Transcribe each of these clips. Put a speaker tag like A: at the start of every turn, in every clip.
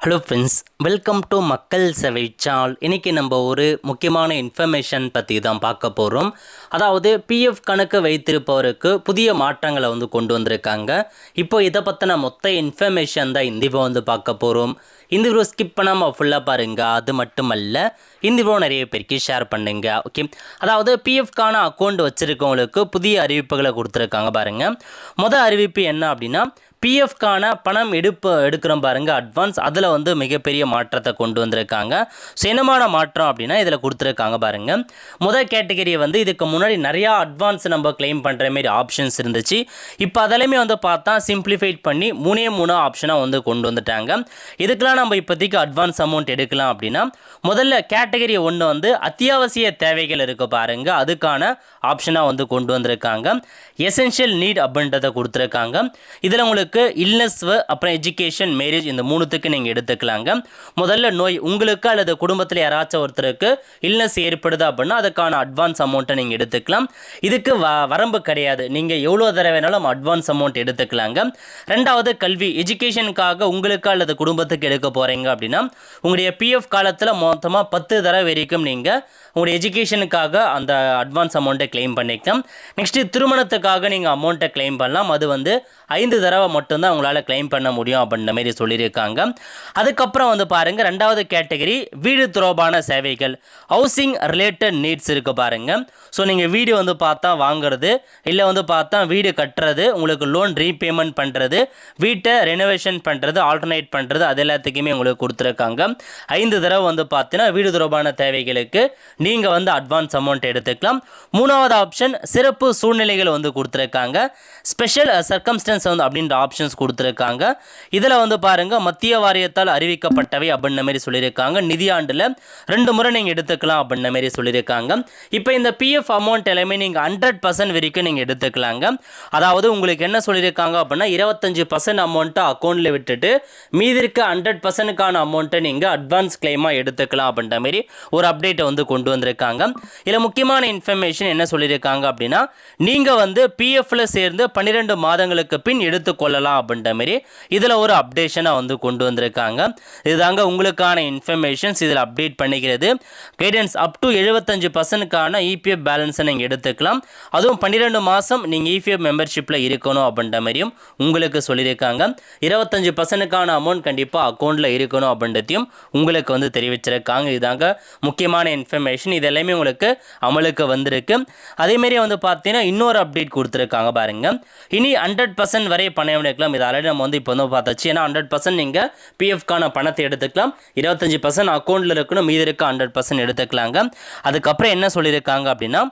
A: Hello friends, welcome to மக்கள் சேவை channel. இன்றைக்கி நம்ம ஒரு முக்கியமான இன்ஃபர்மேஷன் பற்றி தான் பார்க்க போகிறோம். அதாவது பிஎஃப் கணக்கு வைத்திருப்பவருக்கு புதிய மாற்றங்களை கொண்டு வந்திருக்காங்க. இப்போ இதை பற்றின மொத்த இன்ஃபர்மேஷன் தான் இந்த வீடியோ பார்க்க போகிறோம். இந்த வீடியோ ஸ்கிப் பண்ணாமல் ஃபுல்லாக பாருங்கள். அது மட்டுமல்ல, இந்த வீடியோ நிறைய பேருக்கு ஷேர் பண்ணுங்க. ஓகே, அதாவது பிஎஃப்கான அக்கௌண்ட் வச்சுருக்கவங்களுக்கு புதிய அறிவிப்புகளை கொடுத்துருக்காங்க பாருங்கள். மொதல் அறிவிப்பு என்ன அப்படின்னா, பிஎஃப்கான பணம் எடுக்கிறோம் பாருங்கள், அட்வான்ஸ். அதில் மிகப்பெரிய மாற்றத்தை கொண்டு வந்திருக்காங்க. சினமான மாற்றம் அப்படின்னா இதில் கொடுத்துருக்காங்க பாருங்கள். முதல் கேட்டகரி இதுக்கு முன்னாடி நிறையா அட்வான்ஸ் நம்ம கிளைம் பண்ணுற மாரி ஆப்ஷன்ஸ் இருந்துச்சு. இப்போ அதெல்லாமே பார்த்தா சிம்பிளிஃபைட் பண்ணி மூணு ஆப்ஷனாக கொண்டு வந்துட்டாங்க. இதுக்கெலாம் நம்ம இப்போதைக்கு அட்வான்ஸ் அமௌண்ட் எடுக்கலாம் அப்படின்னா, முதல்ல கேட்டகரி 1 அத்தியாவசிய தேவைகள் இருக்க பாருங்கள், அதுக்கான ஆப்ஷனாக கொண்டு வந்திருக்காங்க. எசென்ஷியல் நீட் அப்படின்றத கொடுத்துருக்காங்க. இதில் உங்களுக்கு இல்னஸ், அப்புறம் எஜுகேஷன், மேரேஜ், இந்த மூணுத்துக்கு நீங்கள் எடுத்துக்கலாங்க. முதல்ல நோய் உங்களுக்கு அல்லது குடும்பத்தில் யாராச்சும் ஒருத்தருக்கு இல்னஸ் ஏற்படுது அப்படின்னா அதுக்கான அட்வான்ஸ் அமௌண்ட்டை நீங்கள் எடுத்துக்கலாம். இதுக்கு வரம்பு கிடையாது, நீங்கள் எவ்வளோ தடவை வேணாலும் அட்வான்ஸ் அமௌண்ட் எடுத்துக்கலாங்க. ரெண்டாவது கல்வி, எஜுகேஷனுக்காக உங்களுக்கு அல்லது குடும்பத்துக்கு எடுக்க போகிறீங்க அப்படின்னா உங்களுடைய பிஎஃப் காலத்தில் மொத்தமாக 10 தடவை வரைக்கும் நீங்கள் உங்களுடைய எஜுகேஷனுக்காக அந்த அட்வான்ஸ் அமௌண்ட்டை கிளைம் பண்ணிக்கலாம். நெக்ஸ்ட்டு திருமணத்துக்காக நீங்கள் அமௌண்ட்டை கிளைம் பண்ணலாம். அது 5 தடவை மட்டும்தான் உங்களால் கிளைம் பண்ண முடியும் அப்படின்ற மாதிரி சொல்லியிருக்காங்க. அதுக்கப்புறம் பாருங்கள், ரெண்டாவது கேட்டகரி வீடு தொடர்பான சேவைகள், ஹவுசிங் ரிலேட்டட் நீட்ஸ் இருக்குது பாருங்கள். ஸோ நீங்கள் வீடு பார்த்தா வாங்குறது, இல்லை பார்த்தா வீடு கட்டுறது, உங்களுக்கு லோன் ரீபேமெண்ட் பண்ணுறது, வீட்டை ரெனோவேஷன் பண்ணுறது, ஆல்டர்னேட் பண்ணுறது, அது எல்லாத்துக்குமே உங்களுக்கு கொடுத்துருக்காங்க. 5 தடவை பார்த்தீங்கன்னா வீடு தொடர்பான தேவைகளுக்கு நீங்கள் அட்வான்ஸ் அமௌண்ட் எடுத்துக்கலாம். மூணாவது ஆப்ஷன் சிறப்பு சூழ்நிலைகள் கொடுத்துருக்காங்க. ஸ்பெஷல் சர்க்கம்ஸ்டன்ஸ் அப்படின்ற ஆப்ஷன்ஸ் கொடுத்துருக்காங்க. இதில் பாருங்கள், மத்திய வாரியத்தால் அறிவிக்கப்பட்டவை அப்படின்ற மாதிரி சொல்லியிருக்காங்க. நிதியாண்டில் 2 முறை நீங்கள் எடுத்துக்கலாம் அப்படின்ற மாதிரி சொல்லியிருக்காங்க. இப்போ இந்த பிஎஃப் அமௌண்ட் எல்லாமே நீங்கள் 100% வரைக்கும் நீங்கள் எடுத்துக்கலாங்க. அதாவது உங்களுக்கு என்ன சொல்லியிருக்காங்க அப்படின்னா, 25% அமௌண்ட்டை அக்கௌண்ட்டில் விட்டுட்டு மீதி இருக்க 100%க்கான அமௌண்ட்டை நீங்கள் அட்வான்ஸ் கிளைமாக எடுத்துக்கலாம் அப்படின்ற மாதிரி ஒரு அப்டேட்டை கொண்டு வந்திருக்காங்க. இதில் முக்கியமான இன்ஃபர்மேஷன் என்ன சொல்லியிருக்காங்க அப்படின்னா, நீங்கள் பிஎஃப்ல சேர்ந்து 12 மாதங்களுக்கு பின் எடுத்துக்கொள்ளலாம் அப்படின்ற மாதிரி இதில் ஒரு அப்டேஷனாக கொண்டு வந்திருக்காங்க. இதுதாங்க உங்களுக்கான இன்ஃபர்மேஷன்ஸ். இதில் அப்டேட் பண்ணிக்கிறது கைடன்ஸ் அப் டு 75%க்கான இபிஎஃப் பேலன்ஸை நீங்கள் எடுத்துக்கலாம். அதுவும் 12 மாதம் நீங்கள் இபிஎஃப் மெம்பர்ஷிப்பில் இருக்கணும் அப்படின்ற மாதிரியும் உங்களுக்கு சொல்லியிருக்காங்க. 25%க்கான அமௌண்ட் கண்டிப்பாக அக்கௌண்ட்டில் இருக்கணும் அப்படின்றதையும் உங்களுக்கு தெரிவிச்சிருக்காங்க. இதுதாங்க முக்கியமான இன்ஃபர்மேஷன். இது எல்லாமே உங்களுக்கு அமலுக்கு வந்திருக்கு. அதேமாரி பார்த்தீங்கன்னா இன்னொரு அப்டேட் கொடுத்துருக்காங்க பாருங்க. இனி 100% வரை பணம் எடுக்கலாம். இது ஆல்ரெடி நம்ம இப்போ பார்த்தாச்சு. ஏன்னா 100% நீங்கள் பிஎஃப்கான பணத்தை எடுத்துக்கலாம். 25% அக்கௌண்ட்டில் இருக்கணும், மீதி இருக்க 100% எடுத்துக்கலாங்க. அதுக்கப்புறம் என்ன சொல்லியிருக்காங்க அப்படின்னா,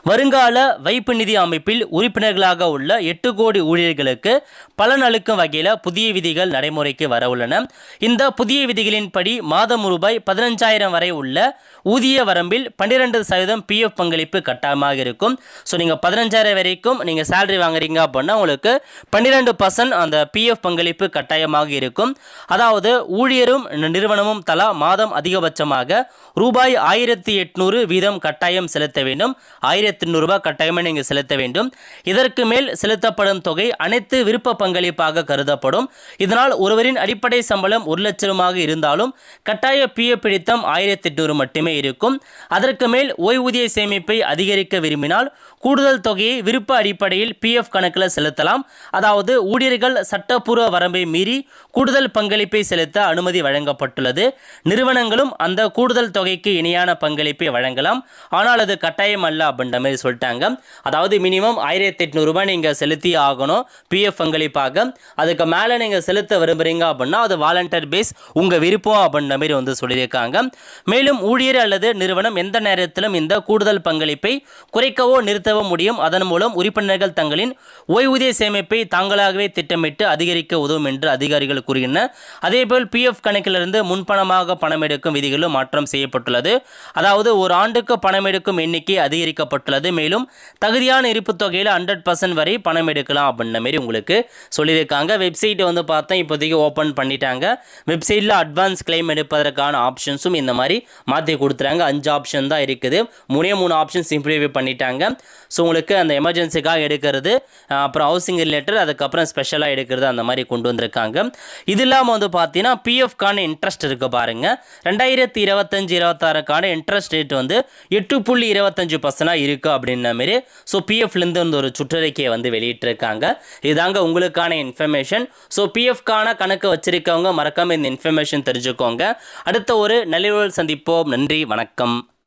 A: வருங்கால வைப்பு நிதி அமைப்பில் உறுப்பினர்களாக உள்ள 8 கோடி ஊழியர்களுக்கு பலன் அளிக்கும் வகையில் புதிய விதிகள் நடைமுறைக்கு வர உள்ளன. இந்த புதிய விதிகளின்படி மாதம் ரூபாய் 15,000 வரை உள்ள ஊதிய வரம்பில் 12% பிஎஃப் பங்களிப்பு கட்டாயமாக இருக்கும். ஸோ நீங்கள் 15,000 வரைக்கும் நீங்கள் சேலரி வாங்குறீங்க அப்படின்னா உங்களுக்கு 12% அந்த பிஎஃப் பங்களிப்பு கட்டாயமாக இருக்கும். அதாவது ஊழியரும் நிறுவனமும் தலா மாதம் அதிகபட்சமாக ரூபாய் 1,800 வீதம் கட்டாயம் செலுத்த வேண்டும். 1,800 ரூபாய் கட்டாயமாக நீங்கள் செலுத்த வேண்டும். இதற்கு மேல் செலுத்தப்படும் தொகை அனைத்து விருப்ப பங்களிப்பாக கருதப்படும். இதனால் ஒருவரின் அடிப்படை சம்பளம் 1 லட்சமாக இருந்தாலும் கட்டாய பிஎஃப் பிடித்தம் 1,800 மட்டுமே இருக்கும். அதற்கு மேல் ஓய்வூதிய சேமிப்பை அதிகரிக்க விரும்பினால் கூடுதல் தொகையை விருப்ப அடிப்படையில் பிஎஃப் கணக்கில் செலுத்தலாம். அதாவது ஊழியர்கள் சட்டப்பூர்வ வரம்பை மீறி கூடுதல் பங்களிப்பை செலுத்த அனுமதி வழங்கப்பட்டுள்ளது. நிறுவனங்களும் அந்த கூடுதல் தொகைக்கு இணையான பங்களிப்பை வழங்கலாம். ஆனால் அது கட்டாயம் அல்ல அப்படின்ற மாதிரி சொல்லிட்டாங்க. அதாவது மினிமம் 1,800 ரூபாய் நீங்கள் செலுத்தி ஆகணும் பிஎஃப் பங்களிப்பாக. அதுக்கு மேலே நீங்கள் செலுத்த விரும்புகிறீங்க அப்படின்னா அது வாலண்டியர் பேஸ், உங்கள் விருப்பம் அப்படின்ற மாதிரி சொல்லியிருக்காங்க. மேலும் ஊழியர் அல்லது நிறுவனம் எந்த நேரத்திலும் இந்த கூடுதல் பங்களிப்பை குறைக்கவோ நிறுத்தவோ முடியும். அதன் மூலம் உறுப்பினர்கள் தங்களின் ஓய்வூதிய சேமிப்பை தாங்களாகவே திட்டமிட்டு அதிகரிக்க உதவும் என்று அதிகாரிகள் கூறுகின்றனர். அதேபோல் பிஎஃப் கணக்கிலிருந்து முன்பணமாக பணம் எடுக்கும் விதிகளும் மாற்றம் செய்யப்பட்டுள்ளது. அதாவது ஒரு ஆண்டுக்கு பணம் எடுக்கும் எண்ணிக்கை அதிகரிக்க அறிவிக்கப்பட்டுள்ளது. மேலும் தகுதியான இருப்பு தொகையில் 100% வரை பணம் எடுக்கலாம் அப்படின்ற மாரி உங்களுக்கு சொல்லியிருக்காங்க. வெப்சைட்டை வந்து பார்த்தா இப்போதைக்கு ஓப்பன் பண்ணிட்டாங்க. வெப்சைட்டில் அட்வான்ஸ் கிளைம் எடுப்பதற்கான ஆப்ஷன்ஸும் இந்த மாதிரி மாற்றி கொடுத்துறாங்க. 5 ஆப்ஷன் தான் இருக்குது. 3 ஆப்ஷன் சிம்பிளிஃபை பண்ணிட்டாங்க. ஸோ உங்களுக்கு அந்த எமர்ஜென்சிக்காக எடுக்கிறது, அப்புறம் ஹவுசிங் ரிலேட்டட், அதுக்கப்புறம் ஸ்பெஷலாக எடுக்கிறது, அந்த மாதிரி கொண்டு வந்திருக்காங்க. இது இல்லாமல் வந்து பார்த்தீங்கன்னா பிஎஃப்கான இன்ட்ரெஸ்ட் இருக்குது பாருங்கள். 2025-26க்கான இன்ட்ரெஸ்ட் ரேட் வந்து 8.25% இருக்குது அப்படின்ற மாரி. ஸோ பிஎஃப்லேருந்து வந்து ஒரு சுற்றறிக்கையை வந்து வெளியிட்டிருக்காங்க. இதாங்க உங்களுக்கான இன்ஃபர்மேஷன். ஸோ பிஎஃப்கான கணக்கு வச்சிருக்கவங்க மறக்காமல் இந்த இன்ஃபர்மேஷன் தெரிஞ்சுக்கோங்க. அடுத்த ஒரு நல்ல சந்திப்போம். நன்றி, வணக்கம்.